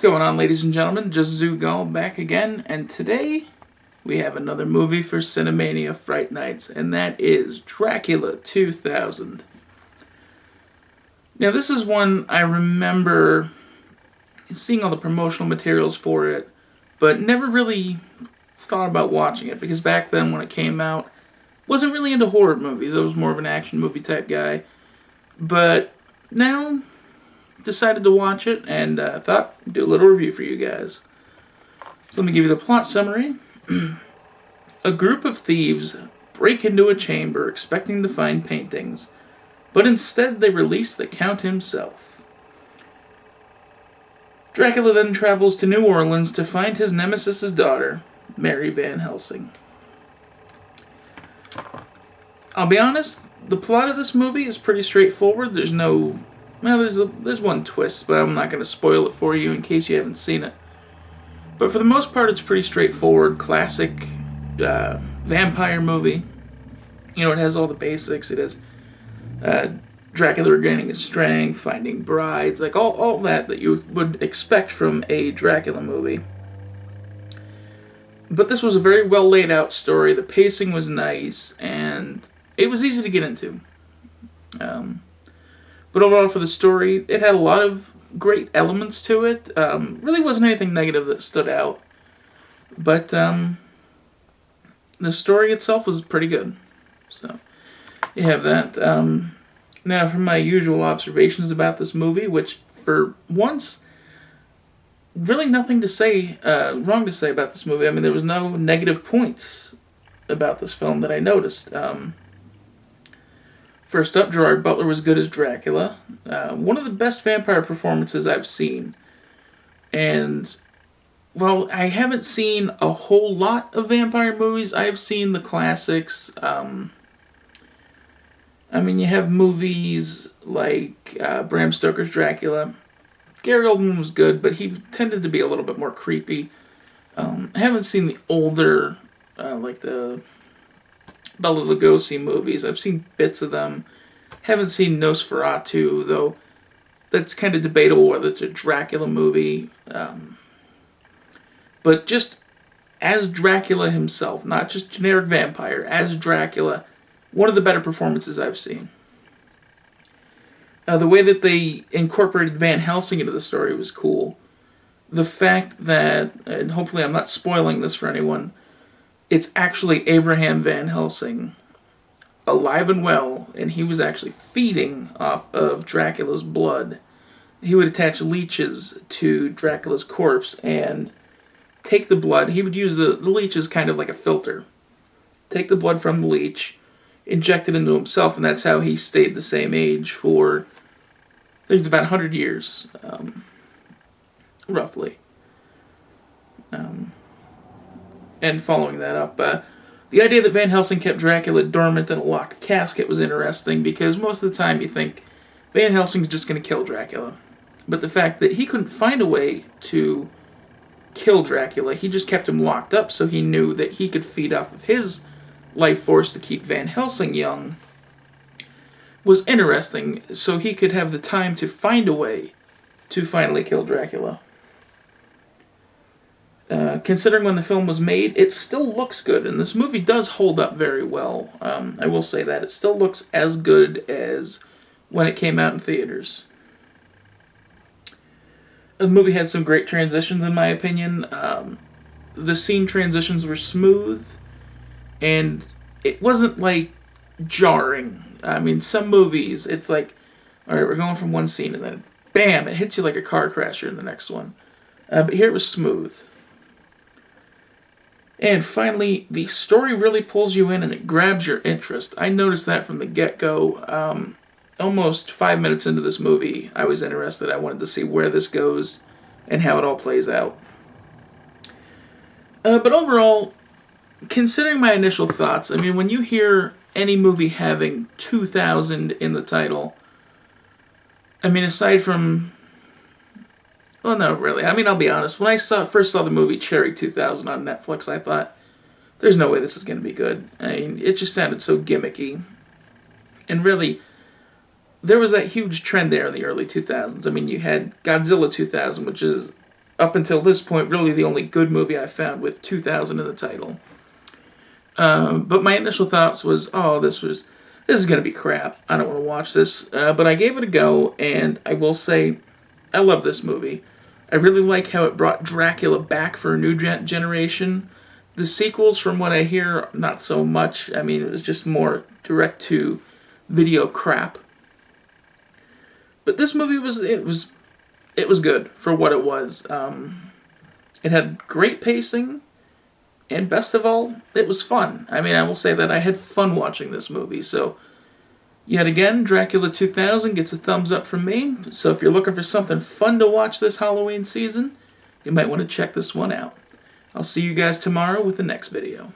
What's going on, ladies and gentlemen? Just Zugal back again, and today we have another movie for Cinemania Fright Nights, and that is Dracula 2000. Now, this is one I remember seeing all the promotional materials for it, but never really thought about watching it, because back then when it came out, wasn't really into horror movies. I was more of an action movie type guy. But now, decided to watch it, and thought I'd do a little review for you guys. So let me give you the plot summary. A group of thieves break into a chamber expecting to find paintings, but instead they release the Count himself. Dracula then travels to New Orleans to find his nemesis' daughter, Mary Van Helsing. I'll be honest, the plot of this movie is pretty straightforward. There's one twist, but I'm not going to spoil it for you in case you haven't seen it. But for the most part, it's pretty straightforward, classic vampire movie. You know, it has all the basics. It has Dracula regaining his strength, finding brides, like all that you would expect from a Dracula movie. But this was a very well laid out story. The pacing was nice, and it was easy to get into. But overall, for the story, it had a lot of great elements to it. Really wasn't anything negative that stood out. But the story itself was pretty good. So, you have that. Now, for my usual observations about this movie, which, for once, really nothing to say, wrong to say about this movie. I mean, there was no negative points about this film that I noticed. First up, Gerard Butler was good as Dracula. One of the best vampire performances I've seen. And, well, I haven't seen a whole lot of vampire movies. I've seen the classics. I mean, you have movies like Bram Stoker's Dracula. Gary Oldman was good, but he tended to be a little bit more creepy. I haven't seen the older, like the Bela Lugosi movies. I've seen bits of them. Haven't seen Nosferatu, though that's kind of debatable whether it's a Dracula movie. But just as Dracula himself, not just generic vampire, as Dracula, one of the better performances I've seen. The way that they incorporated Van Helsing into the story was cool. The fact that, and hopefully I'm not spoiling this for anyone, it's actually Abraham Van Helsing, alive and well, and he was actually feeding off of Dracula's blood. He would attach leeches to Dracula's corpse and take the blood. He would use the leech as kind of like a filter. Take the blood from the leech, inject it into himself, and that's how he stayed the same age for, I think it's about 100 years, roughly. And following that up, the idea that Van Helsing kept Dracula dormant in a locked casket was interesting, because most of the time you think Van Helsing's just going to kill Dracula. But the fact that he couldn't find a way to kill Dracula, he just kept him locked up so he knew that he could feed off of his life force to keep Van Helsing young, was interesting, so he could have the time to find a way to finally kill Dracula. Considering when the film was made, it still looks good, and this movie does hold up very well. I will say that. It still looks as good as when it came out in theaters. The movie had some great transitions, in my opinion. The scene transitions were smooth, and it wasn't, like, jarring. I mean, some movies, it's like, alright, we're going from one scene, and then, bam, it hits you like a car crasher in the next one. But here it was smooth. And finally, the story really pulls you in and it grabs your interest. I noticed that from the get-go. Almost 5 minutes into this movie, I was interested. I wanted to see where this goes and how it all plays out. But overall, considering my initial thoughts, I mean, when you hear any movie having 2000 in the title, I mean, aside from... Well, no, really. I mean, I'll be honest. When I first saw the movie Cherry 2000 on Netflix, I thought, there's no way this is going to be good. I mean, it just sounded so gimmicky. And really, there was that huge trend there in the early 2000s. I mean, you had Godzilla 2000, which is up until this point, really the only good movie I found with 2000 in the title. But my initial thoughts was, oh, this is going to be crap. I don't want to watch this. But I gave it a go, and I will say, I love this movie. I really like how it brought Dracula back for a new generation. The sequels, from what I hear, not so much. I mean, it was just more direct-to-video crap. But this movie was good for what it was. It had great pacing, and best of all, it was fun. I mean, I will say that I had fun watching this movie. So, yet again, Dracula 2000 gets a thumbs up from me. So if you're looking for something fun to watch this Halloween season, you might want to check this one out. I'll see you guys tomorrow with the next video.